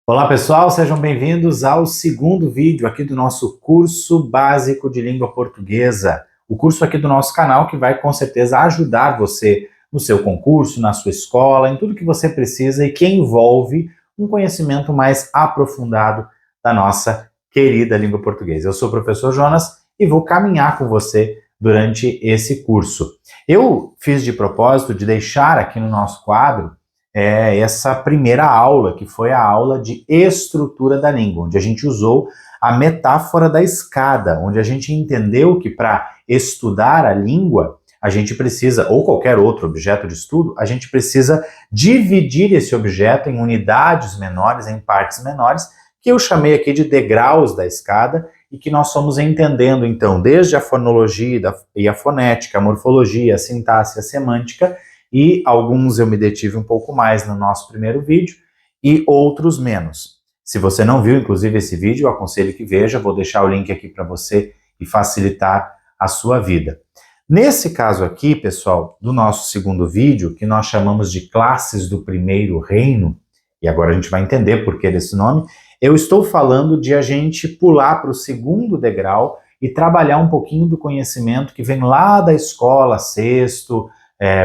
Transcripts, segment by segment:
Olá pessoal, sejam bem-vindos ao segundo vídeo aqui do nosso curso básico de língua portuguesa. O curso aqui do nosso canal que vai com certeza ajudar você no seu concurso, na sua escola, em tudo que você precisa e que envolve um conhecimento mais aprofundado da nossa querida língua portuguesa. Eu sou o professor Jonas e vou caminhar com você durante esse curso. Eu fiz de propósito de deixar aqui no nosso quadro essa primeira aula, que foi a aula de estrutura da língua, onde a gente usou a metáfora da escada, onde a gente entendeu que para estudar a língua, a gente precisa, ou qualquer outro objeto de estudo, a gente precisa dividir esse objeto em unidades menores, em partes menores, que eu chamei aqui de degraus da escada, e que nós fomos entendendo, então, desde a fonologia e a fonética, a morfologia, a sintaxe, a semântica, e alguns eu me detive um pouco mais no nosso primeiro vídeo e outros menos. Se você não viu, inclusive, esse vídeo, eu aconselho que veja, vou deixar o link aqui para você e facilitar a sua vida. Nesse caso aqui, pessoal, do nosso segundo vídeo, que nós chamamos de classes do primeiro reino, e agora a gente vai entender por que desse nome, eu estou falando de a gente pular para o segundo degrau e trabalhar um pouquinho do conhecimento que vem lá da escola,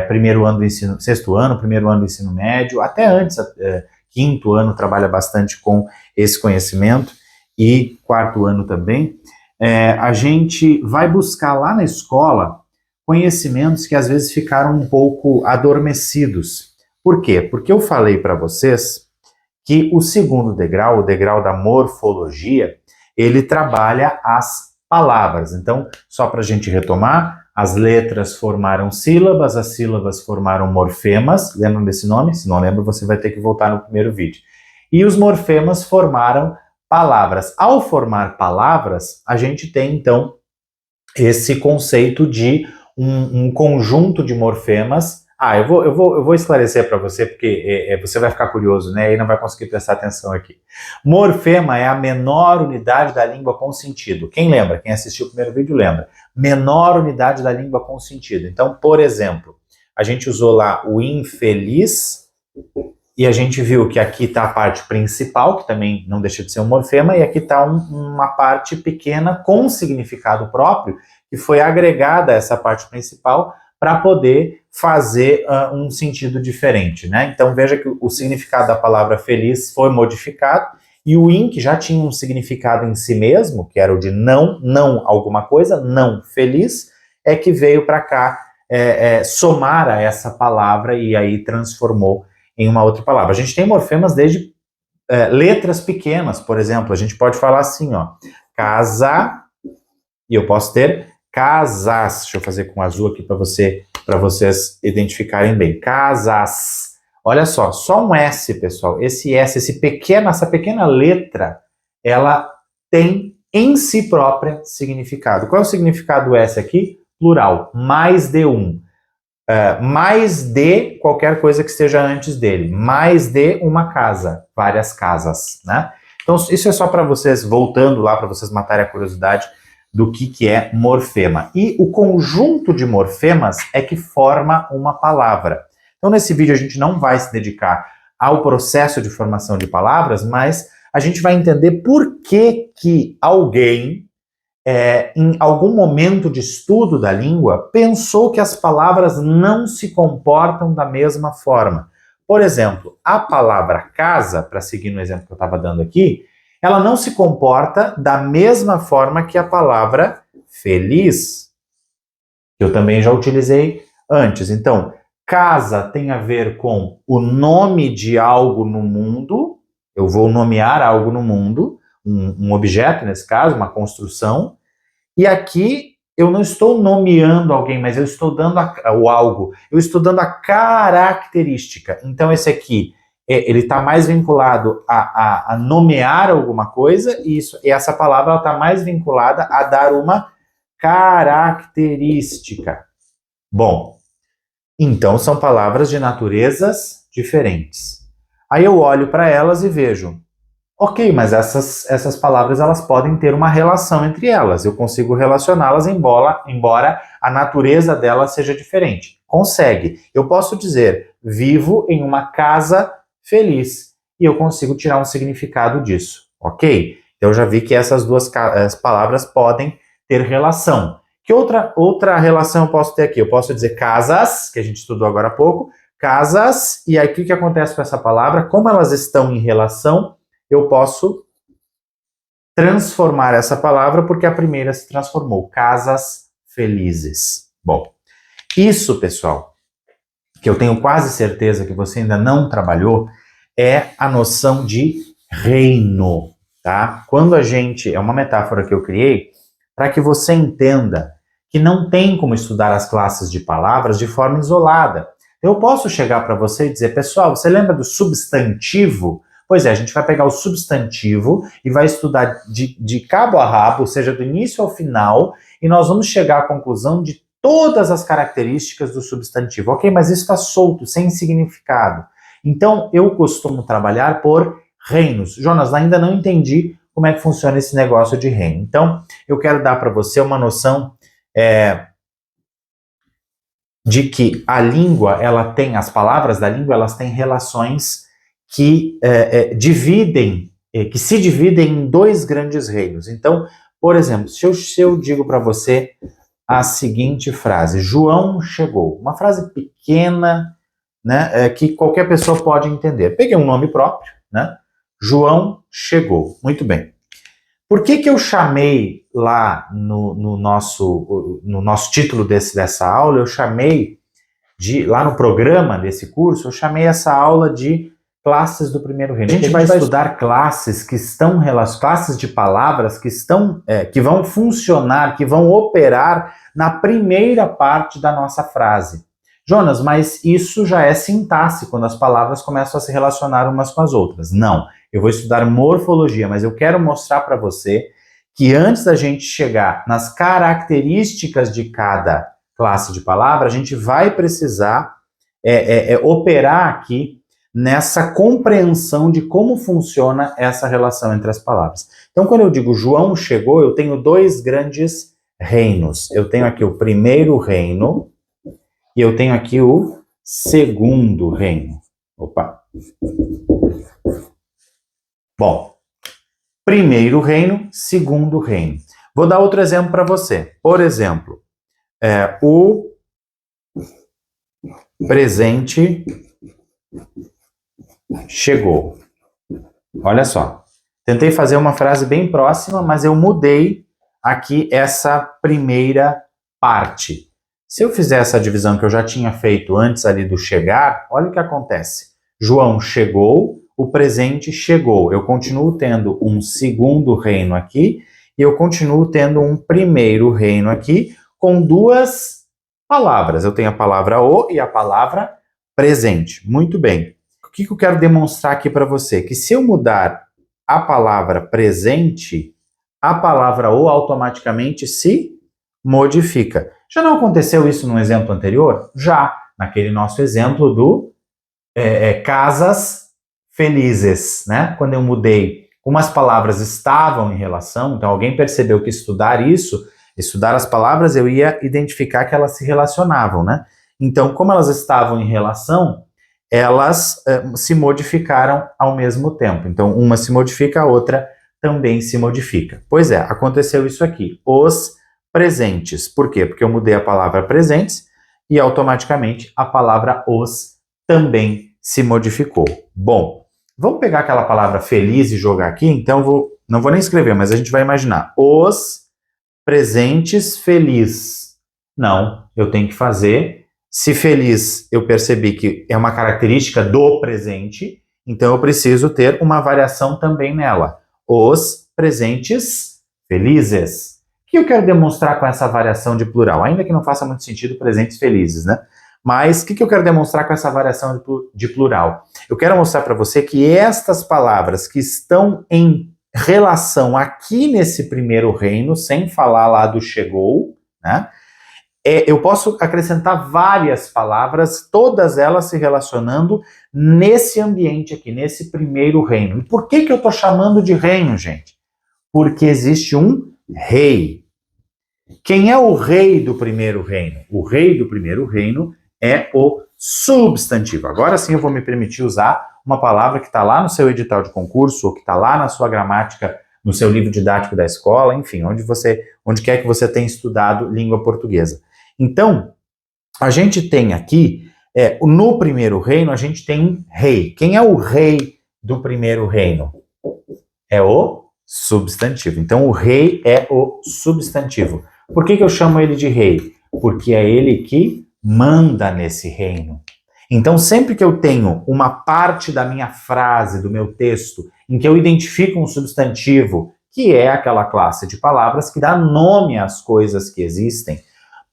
primeiro ano do ensino, sexto ano, primeiro ano do ensino médio, até antes, quinto ano trabalha bastante com esse conhecimento, e quarto ano também. A gente vai buscar lá na escola conhecimentos que às vezes ficaram um pouco adormecidos. Por quê? Porque eu falei para vocês que o segundo degrau, o degrau da morfologia, ele trabalha as palavras. Então, só para a gente retomar, as letras formaram sílabas, as sílabas formaram morfemas. Lembram desse nome? Se não lembra, você vai ter que voltar no primeiro vídeo. E os morfemas formaram palavras. Ao formar palavras, a gente tem, então, esse conceito de um conjunto de morfemas. Eu vou esclarecer para você, porque você vai ficar curioso, né? E não vai conseguir prestar atenção aqui. Morfema é a menor unidade da língua com sentido. Quem lembra? Quem assistiu o primeiro vídeo lembra. Menor unidade da língua com sentido. Então, por exemplo, a gente usou lá o infeliz, e a gente viu que aqui está a parte principal, que também não deixa de ser um morfema, e aqui está uma parte pequena com significado próprio, que foi agregada a essa parte principal para poder fazer um sentido diferente, né? Então veja que o significado da palavra feliz foi modificado, e o in, que já tinha um significado em si mesmo, que era o de não alguma coisa, não feliz, é que veio para cá somar a essa palavra e aí transformou em uma outra palavra. A gente tem morfemas desde letras pequenas, por exemplo, a gente pode falar assim, ó, casa, e eu posso ter casas. Deixa eu fazer com azul aqui para vocês identificarem bem. Casas. Olha só um S, pessoal. Esse S, essa pequena letra, ela tem em si própria significado. Qual é o significado do S aqui? Plural. Mais de um. Mais de qualquer coisa que esteja antes dele. Mais de uma casa. Várias casas, né? Então, isso é só para vocês, voltando lá, para vocês matarem a curiosidade do que é morfema. E o conjunto de morfemas é que forma uma palavra. Então, nesse vídeo, a gente não vai se dedicar ao processo de formação de palavras, mas a gente vai entender por que alguém, em algum momento de estudo da língua, pensou que as palavras não se comportam da mesma forma. Por exemplo, a palavra casa, para seguir no exemplo que eu estava dando aqui, ela não se comporta da mesma forma que a palavra feliz, que eu também já utilizei antes. Então, casa tem a ver com o nome de algo no mundo, eu vou nomear algo no mundo, um objeto nesse caso, uma construção, e aqui eu não estou nomeando alguém, mas eu estou dando o algo, eu estou dando a característica. Então esse aqui, ele está mais vinculado a nomear alguma coisa, e essa palavra está mais vinculada a dar uma característica. Bom, então são palavras de naturezas diferentes. Aí eu olho para elas e vejo, ok, mas essas palavras elas podem ter uma relação entre elas. Eu consigo relacioná-las embora a natureza delas seja diferente. Consegue. Eu posso dizer, vivo em uma casa feliz. e eu consigo tirar um significado disso, ok? Eu já vi que essas duas palavras podem ter relação. Que outra relação eu posso ter aqui? Eu posso dizer casas, que a gente estudou agora há pouco, casas, e aí o que acontece com essa palavra? Como elas estão em relação, eu posso transformar essa palavra porque a primeira se transformou. Casas felizes. Bom, isso, pessoal, que eu tenho quase certeza que você ainda não trabalhou, é a noção de reino, tá? Quando a gente, é uma metáfora que eu criei para que você entenda que não tem como estudar as classes de palavras de forma isolada. Eu posso chegar para você e dizer, pessoal, você lembra do substantivo? Pois é, a gente vai pegar o substantivo e vai estudar de cabo a rabo, ou seja, do início ao final, e nós vamos chegar à conclusão de todas as características do substantivo. Ok, mas isso está solto, sem significado. Então, eu costumo trabalhar por reinos. Jonas, ainda não entendi como é que funciona esse negócio de reino. Então, eu quero dar para você uma noção de que a língua, ela tem, as palavras da língua, elas têm relações que que se dividem em dois grandes reinos. Então, por exemplo, se eu digo para você a seguinte frase, João chegou, uma frase pequena, né, que qualquer pessoa pode entender. Peguei um nome próprio, né? João chegou. Muito bem. Por que eu chamei lá no nosso título dessa aula, eu chamei lá no programa desse curso, eu chamei essa aula de classes do primeiro reino. A gente vai estudar classes que estão classes de palavras que estão, que vão funcionar, que vão operar na primeira parte da nossa frase. Jonas, mas isso já é sintaxe, quando as palavras começam a se relacionar umas com as outras. Não, eu vou estudar morfologia, mas eu quero mostrar para você que antes da gente chegar nas características de cada classe de palavra, a gente vai precisar operar aqui nessa compreensão de como funciona essa relação entre as palavras. Então, quando eu digo João chegou, eu tenho dois grandes reinos. Eu tenho aqui o primeiro reino e eu tenho aqui o segundo reino. Opa! Bom, primeiro reino, segundo reino. Vou dar outro exemplo para você. Por exemplo, o presente chegou. Olha só. Tentei fazer uma frase bem próxima, mas eu mudei aqui essa primeira parte. Se eu fizer essa divisão que eu já tinha feito antes ali do chegar, olha o que acontece. João chegou, o presente chegou. Eu continuo tendo um segundo reino aqui e eu continuo tendo um primeiro reino aqui com duas palavras. Eu tenho a palavra o e a palavra presente. Muito bem. O que eu quero demonstrar aqui para você? Que se eu mudar a palavra presente, a palavra o automaticamente se modifica. Já não aconteceu isso no exemplo anterior? Já, naquele nosso exemplo do casas felizes, né? Quando eu mudei, como as palavras estavam em relação, então alguém percebeu que estudar as palavras, eu ia identificar que elas se relacionavam, né? Então, como elas estavam em relação, elas se modificaram ao mesmo tempo. Então, uma se modifica, a outra também se modifica. Pois é, aconteceu isso aqui. Os presentes. Por quê? Porque eu mudei a palavra presentes e automaticamente a palavra os também se modificou. Bom, vamos pegar aquela palavra feliz e jogar aqui? Então, não vou nem escrever, mas a gente vai imaginar. Os presentes feliz. Não, eu tenho que fazer. Se feliz, eu percebi que é uma característica do presente, então eu preciso ter uma variação também nela. Os presentes felizes. O que eu quero demonstrar com essa variação de plural? Ainda que não faça muito sentido presentes felizes, né? Mas o que eu quero demonstrar com essa variação de plural? Eu quero mostrar para você que estas palavras que estão em relação aqui nesse primeiro reino, sem falar lá do chegou, né? Eu posso acrescentar várias palavras, todas elas se relacionando nesse ambiente aqui, nesse primeiro reino. E por que eu estou chamando de reino, gente? Porque existe um rei. Quem é o rei do primeiro reino? O rei do primeiro reino é o substantivo. Agora sim eu vou me permitir usar uma palavra que está lá no seu edital de concurso, ou que está lá na sua gramática, no seu livro didático da escola, enfim, onde quer que você tenha estudado língua portuguesa. Então, a gente tem aqui, no primeiro reino, a gente tem um rei. Quem é o rei do primeiro reino? É o substantivo. Então, o rei é o substantivo. Por que eu chamo ele de rei? Porque é ele que manda nesse reino. Então, sempre que eu tenho uma parte da minha frase, do meu texto, em que eu identifico um substantivo, que é aquela classe de palavras que dá nome às coisas que existem,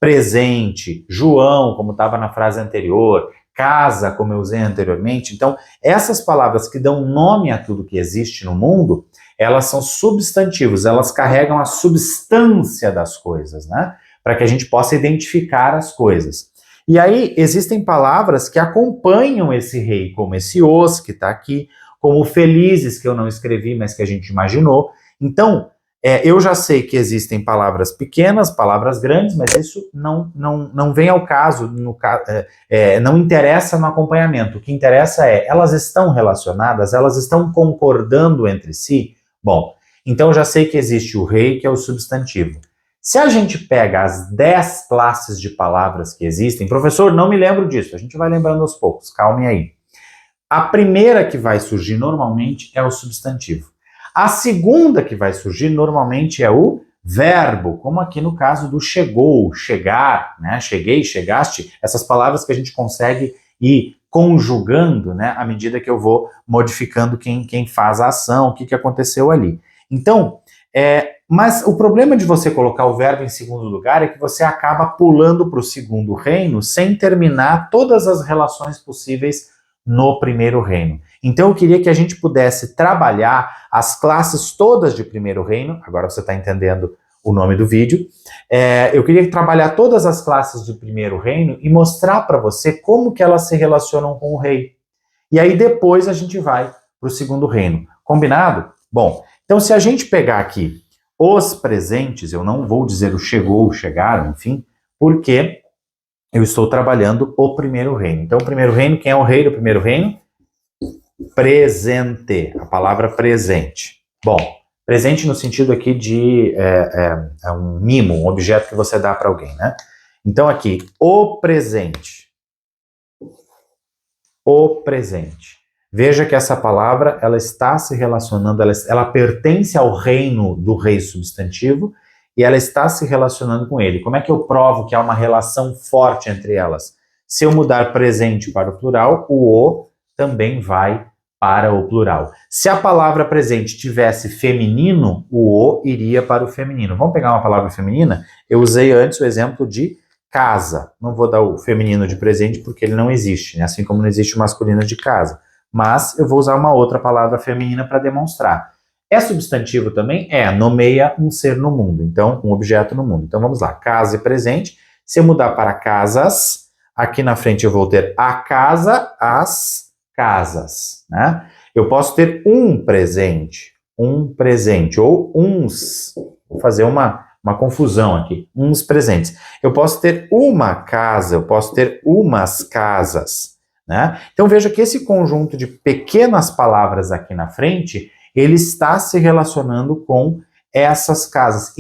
presente, João, como estava na frase anterior, casa, como eu usei anteriormente. Então, essas palavras que dão nome a tudo que existe no mundo, elas são substantivos, elas carregam a substância das coisas, né? Para que a gente possa identificar as coisas. E aí, existem palavras que acompanham esse rei, como esse os, que está aqui, como felizes, que eu não escrevi, mas que a gente imaginou. Então, eu já sei que existem palavras pequenas, palavras grandes, mas isso não vem ao caso, não interessa no acompanhamento. O que interessa é, elas estão relacionadas, elas estão concordando entre si? Bom, então eu já sei que existe o rei, que é o substantivo. Se a gente pega as 10 classes de palavras que existem, professor, não me lembro disso, a gente vai lembrando aos poucos, calme aí. A primeira que vai surgir normalmente é o substantivo. A segunda que vai surgir normalmente é o verbo, como aqui no caso do chegou, chegar, né? Cheguei, chegaste, essas palavras que a gente consegue ir conjugando, né? À medida que eu vou modificando quem faz a ação, o que aconteceu ali. Então, mas o problema de você colocar o verbo em segundo lugar é que você acaba pulando para o segundo reino sem terminar todas as relações possíveis no primeiro reino. Então eu queria que a gente pudesse trabalhar as classes todas de primeiro reino, agora você está entendendo o nome do vídeo, eu queria trabalhar todas as classes do primeiro reino e mostrar para você como que elas se relacionam com o rei. E aí depois a gente vai para o segundo reino. Combinado? Bom, então se a gente pegar aqui os presentes, eu não vou dizer o chegou, chegaram, enfim, porque eu estou trabalhando o primeiro reino. Então, o primeiro reino, quem é o rei do primeiro reino? Presente, a palavra presente. Bom, presente no sentido aqui de um mimo, um objeto que você dá para alguém, né? Então, aqui, o presente. O presente. Veja que essa palavra, ela está se relacionando, ela pertence ao reino do rei substantivo, e ela está se relacionando com ele. Como é que eu provo que há uma relação forte entre elas? Se eu mudar presente para o plural, o também vai para o plural. Se a palavra presente tivesse feminino, o iria para o feminino. Vamos pegar uma palavra feminina? Eu usei antes o exemplo de casa. Não vou dar o feminino de presente porque ele não existe, né? Assim como não existe o masculino de casa. Mas eu vou usar uma outra palavra feminina para demonstrar. É substantivo também? Nomeia um ser no mundo, então um objeto no mundo. Então vamos lá, casa e presente. Se eu mudar para casas, aqui na frente eu vou ter a casa, as casas, né? Eu posso ter um presente, ou uns, vou fazer uma confusão aqui, uns presentes. Eu posso ter uma casa, eu posso ter umas casas, né? Então veja que esse conjunto de pequenas palavras aqui na frente, ele está se relacionando com essas casas,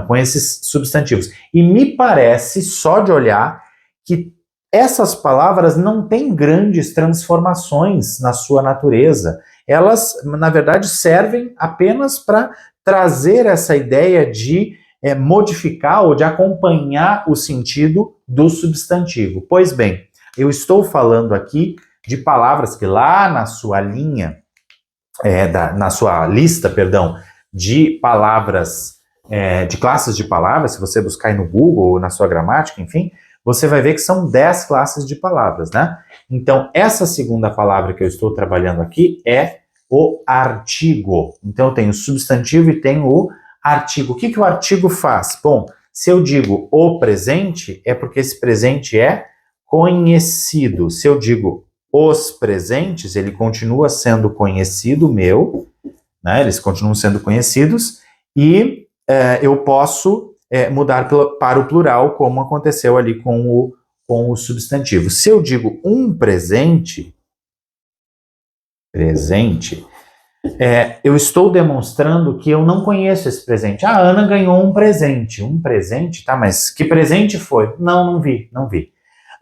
com esses substantivos. E me parece, só de olhar, que essas palavras não têm grandes transformações na sua natureza. Elas, na verdade, servem apenas para trazer essa ideia de modificar ou de acompanhar o sentido do substantivo. Pois bem, eu estou falando aqui de palavras que lá na sua linha, na sua lista, perdão, de palavras, de classes de palavras, se você buscar aí no Google ou na sua gramática, enfim, você vai ver que são 10 classes de palavras, né? Então, essa segunda palavra que eu estou trabalhando aqui é o artigo. Então, eu tenho o substantivo e tenho o artigo. O que o artigo faz? Bom, se eu digo o presente, é porque esse presente é conhecido. Se eu digo os presentes, ele continua sendo conhecido meu, né? Eles continuam sendo conhecidos, e eu posso mudar para o plural, como aconteceu ali com o substantivo. Se eu digo um presente, presente, eu estou demonstrando que eu não conheço esse presente. A Ana ganhou um presente. Um presente, tá? Mas que presente foi? Não vi.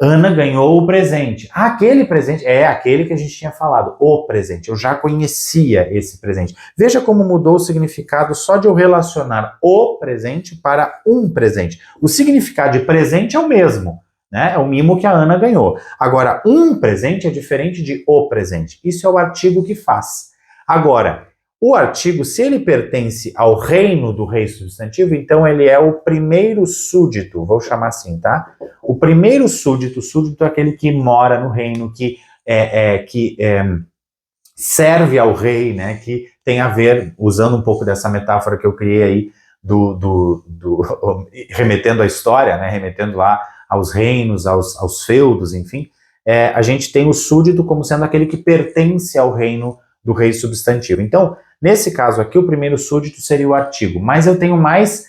Ana ganhou o presente. Ah, aquele presente é aquele que a gente tinha falado, o presente. Eu já conhecia esse presente. Veja como mudou o significado só de eu relacionar o presente para um presente. O significado de presente é o mesmo, né? É o mimo que a Ana ganhou. Agora, um presente é diferente de o presente. Isso é o artigo que faz. Agora, o artigo, se ele pertence ao reino do rei substantivo, então ele é o primeiro súdito, vou chamar assim, tá? O primeiro súdito é aquele que mora no reino, que serve ao rei, né? Que tem a ver, usando um pouco dessa metáfora que eu criei aí, remetendo à história, né? Remetendo lá aos reinos, aos feudos, enfim. A gente tem o súdito como sendo aquele que pertence ao reino do rei substantivo. Então, nesse caso aqui, o primeiro súdito seria o artigo, mas eu tenho mais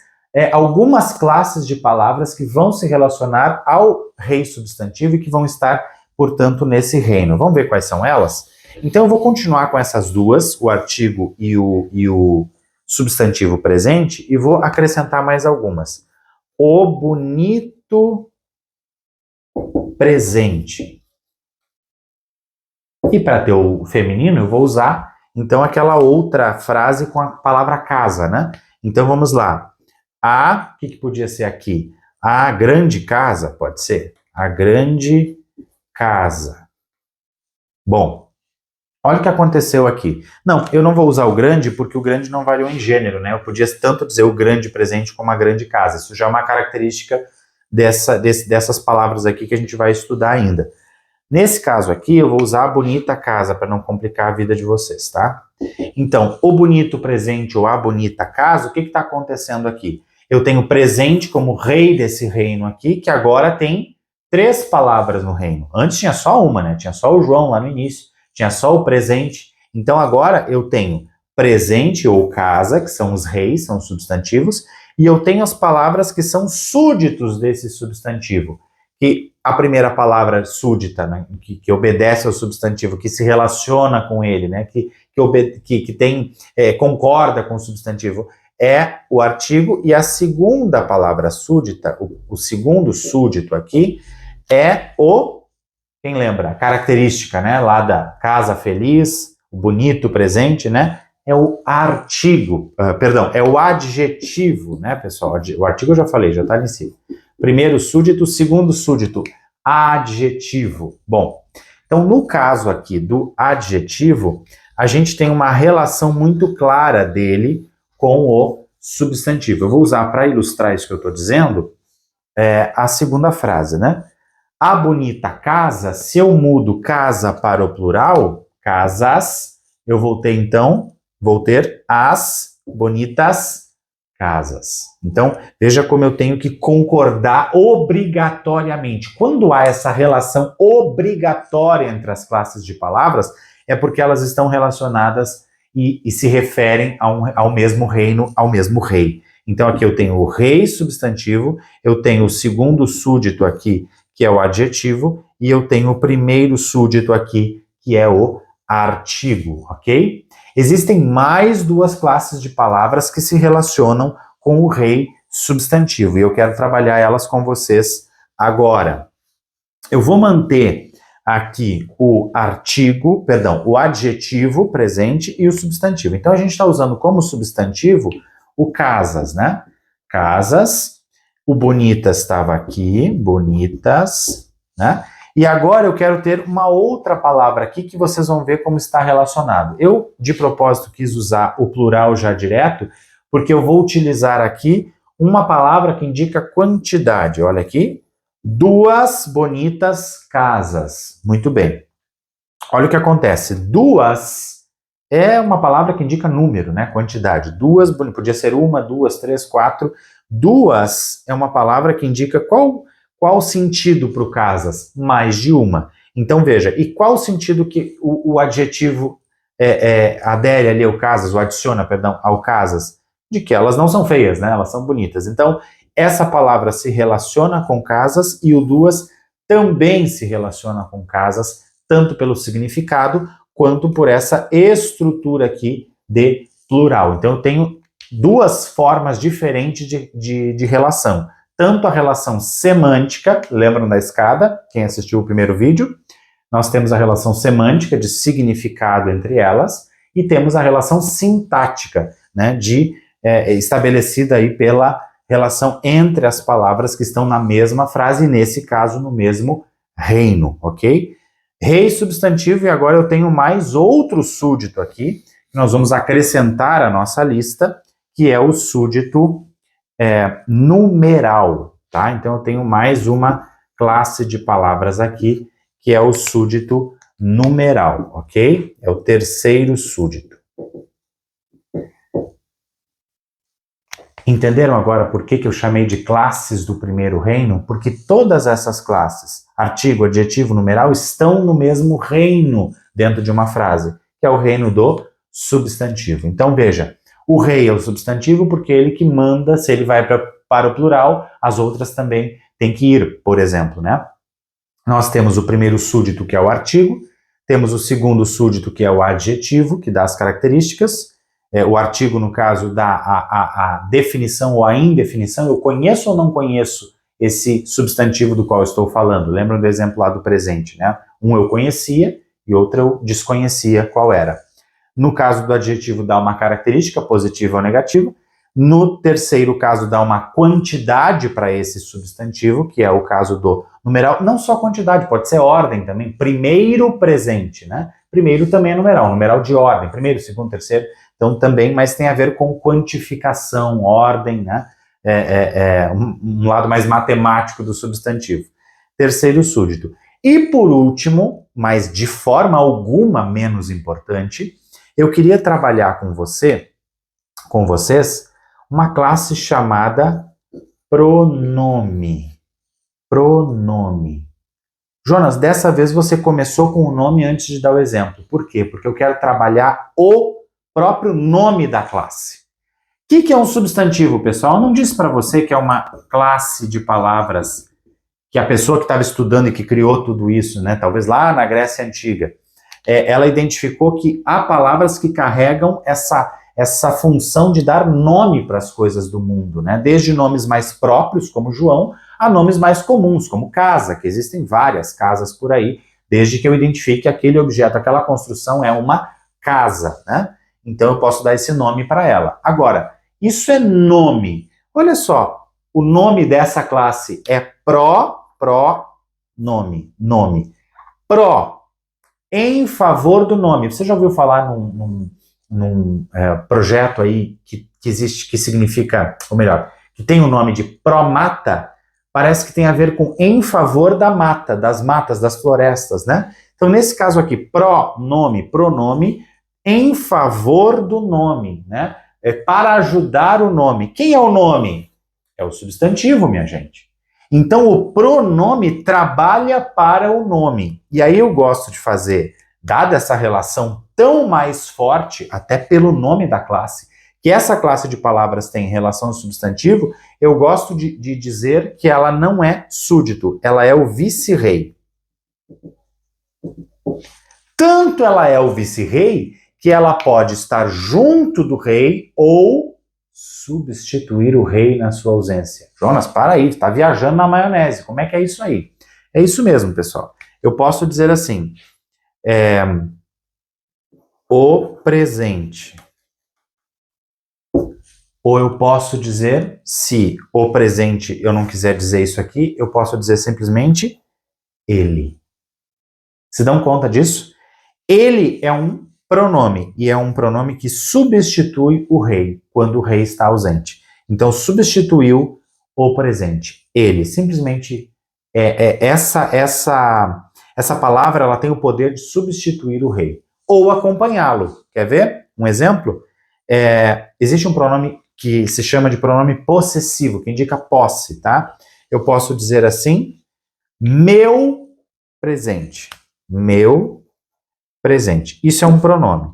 algumas classes de palavras que vão se relacionar ao rei substantivo e que vão estar, portanto, nesse reino. Vamos ver quais são elas? Então, eu vou continuar com essas duas, o artigo e o substantivo presente, e vou acrescentar mais algumas. O bonito presente. E para ter o feminino, eu vou usar, então, aquela outra frase com a palavra casa, né? Então, vamos lá. O que podia ser aqui? A grande casa, pode ser? A grande casa. Bom, olha o que aconteceu aqui. Não, eu não vou usar o grande, porque o grande não variou em gênero, né? Eu podia tanto dizer o grande presente como a grande casa. Isso já é uma característica dessas palavras aqui que a gente vai estudar ainda. Nesse caso aqui, eu vou usar a bonita casa para não complicar a vida de vocês, tá? Então, o bonito presente ou a bonita casa, o que está acontecendo aqui? Eu tenho presente como rei desse reino aqui, que agora tem 3 palavras no reino. Antes tinha só uma, né? Tinha só o João lá no início, tinha só o presente. Então agora eu tenho presente ou casa, que são os reis, são os substantivos, e eu tenho as palavras que são súditos desse substantivo. Que a primeira palavra súdita, né, que obedece ao substantivo, que se relaciona com ele, né, que tem, concorda com o substantivo, é o artigo, e a segunda palavra súdita, o segundo súdito aqui, é quem lembra? A característica, né, lá da casa feliz, o bonito presente, né, é o artigo, é o adjetivo, né, pessoal? O artigo eu já falei, já está ali em cima. Primeiro súdito, segundo súdito, adjetivo. Bom, então no caso aqui do adjetivo, a gente tem uma relação muito clara dele com o substantivo. Eu vou usar para ilustrar isso que eu estou dizendo, a segunda frase, né? A bonita casa, se eu mudo casa para o plural, casas, eu vou ter as bonitas casas. Então, veja como eu tenho que concordar obrigatoriamente. Quando há essa relação obrigatória entre as classes de palavras, é porque elas estão relacionadas e se referem ao mesmo reino, ao mesmo rei. Então, aqui eu tenho o rei substantivo, eu tenho o segundo súdito aqui, que é o adjetivo, e eu tenho o primeiro súdito aqui, que é o artigo, ok? Existem mais 2 classes de palavras que se relacionam com o rei substantivo, e eu quero trabalhar elas com vocês agora. Eu vou manter aqui o adjetivo presente e o substantivo. Então, a gente está usando como substantivo o casas, né? Casas, o bonitas estava aqui, bonitas, né? E agora eu quero ter uma outra palavra aqui que vocês vão ver como está relacionado. Eu, de propósito, quis usar o plural já direto, porque eu vou utilizar aqui uma palavra que indica quantidade. Olha aqui. 2 bonitas casas. Muito bem. Olha o que acontece. 2 é uma palavra que indica número, né? Quantidade. 2, podia ser 1, 2, 3, 4. 2 é uma palavra que indica qual sentido para o casas? Mais de uma. Então, veja, e qual o sentido que o adjetivo adere ali ao casas, ou adiciona, perdão, ao casas? De que elas não são feias, né? Elas são bonitas. Então, essa palavra se relaciona com casas e o 2 também se relaciona com casas, tanto pelo significado quanto por essa estrutura aqui de plural. Então eu tenho duas formas diferentes de relação. Tanto a relação semântica, lembram da escada, quem assistiu o primeiro vídeo? Nós temos a relação semântica, de significado entre elas, e temos a relação sintática, né, estabelecida aí pela relação entre as palavras que estão na mesma frase, e nesse caso, no mesmo reino, ok? Rei, substantivo, e agora eu tenho mais outro súdito aqui, que nós vamos acrescentar à nossa lista, que é o súdito numeral, tá? Então eu tenho mais uma classe de palavras aqui, que é o súdito numeral, ok? É o terceiro súdito. Entenderam agora por que eu chamei de classes do primeiro reino? Porque todas essas classes, artigo, adjetivo, numeral, estão no mesmo reino dentro de uma frase, que é o reino do substantivo. Então veja, o rei é o substantivo porque ele que manda, se ele vai para o plural, as outras também têm que ir, por exemplo, né? Nós temos o primeiro súdito, que é o artigo, temos o segundo súdito, que é o adjetivo, que dá as características, o artigo, no caso, dá a definição ou a indefinição, eu conheço ou não conheço esse substantivo do qual eu estou falando. Lembram do exemplo lá do presente, né? Um eu conhecia e outro eu desconhecia qual era. No caso do adjetivo, dá uma característica, positiva ou negativa. No terceiro caso, dá uma quantidade para esse substantivo, que é o caso do numeral. Não só quantidade, pode ser ordem também. Primeiro presente, né? Primeiro também é numeral de ordem. Primeiro, segundo, terceiro. Então também, mas tem a ver com quantificação, ordem, né? Um lado mais matemático do substantivo. Terceiro súdito. E por último, mas de forma alguma menos importante, eu queria trabalhar com vocês, uma classe chamada pronome. Pronome. Jonas, dessa vez você começou com o nome antes de dar o exemplo. Por quê? Porque eu quero trabalhar o próprio nome da classe. O que é um substantivo, pessoal? Eu não disse para você que é uma classe de palavras que a pessoa que estava estudando e que criou tudo isso, né, talvez lá na Grécia Antiga, ela identificou que há palavras que carregam essa função de dar nome para as coisas do mundo, né? Desde nomes mais próprios, como João, a nomes mais comuns, como casa, que existem várias casas por aí, desde que eu identifique que aquele objeto, aquela construção é uma casa, né? Então eu posso dar esse nome para ela. Agora, isso é nome. Olha só, o nome dessa classe é pronome. Nome. Em favor do nome. Você já ouviu falar num projeto aí que existe, que significa, ou melhor, que tem o nome de promata? Parece que tem a ver com em favor da mata, das matas, das florestas, né? Então, nesse caso aqui, pronome, em favor do nome, né? É para ajudar o nome. Quem é o nome? É o substantivo, minha gente. Então, o pronome trabalha para o nome. E aí eu gosto de fazer, dada essa relação tão mais forte, até pelo nome da classe, que essa classe de palavras tem em relação ao substantivo, eu gosto de dizer que ela não é súdito, ela é o vice-rei. Tanto ela é o vice-rei, que ela pode estar junto do rei ou substituir o rei na sua ausência. Jonas, para aí, está viajando na maionese. Como é que é isso aí? É isso mesmo, pessoal. Eu posso dizer assim, o presente. Ou eu posso dizer, se o presente eu não quiser dizer isso aqui, eu posso dizer simplesmente ele. Se dão conta disso? Ele é um pronome, e é um pronome que substitui o rei, quando o rei está ausente. Então, substituiu o presente. Ele, simplesmente, essa palavra ela tem o poder de substituir o rei, ou acompanhá-lo. Quer ver? Um exemplo? Existe um pronome que se chama de pronome possessivo, que indica posse, tá? Eu posso dizer assim, meu presente. Meu presente. Isso é um pronome.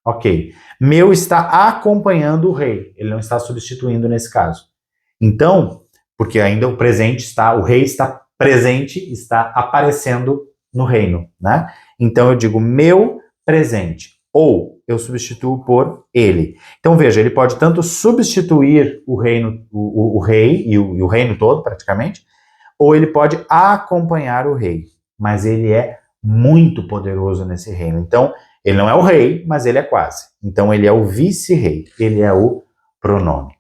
Ok. Meu está acompanhando o rei. Ele não está substituindo nesse caso. Então, porque ainda o presente está, o rei está presente, está aparecendo no reino, né? Então eu digo meu presente. Ou eu substituo por ele. Então veja, ele pode tanto substituir o reino, o rei e o reino todo praticamente, ou ele pode acompanhar o rei. Mas ele é muito poderoso nesse reino. Então, ele não é o rei, mas ele é quase. Então ele é o vice-rei, ele é o pronome.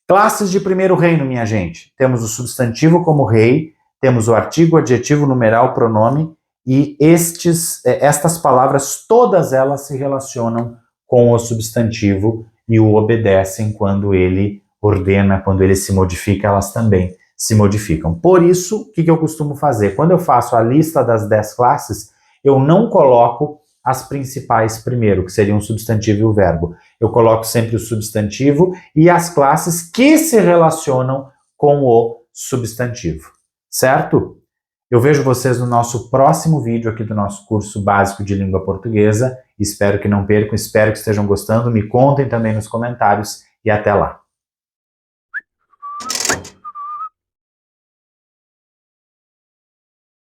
Classes de primeiro reino, minha gente. Temos o substantivo como rei, temos o artigo, adjetivo, numeral, pronome, e estas palavras, todas elas se relacionam com o substantivo e o obedecem quando ele ordena, quando ele se modifica, elas também se modificam. Por isso, o que eu costumo fazer? Quando eu faço a lista das 10 classes, eu não coloco as principais primeiro, que seriam o substantivo e o verbo. Eu coloco sempre o substantivo e as classes que se relacionam com o substantivo, certo? Eu vejo vocês no nosso próximo vídeo aqui do nosso curso básico de língua portuguesa. Espero que não percam, espero que estejam gostando. Me contem também nos comentários e até lá.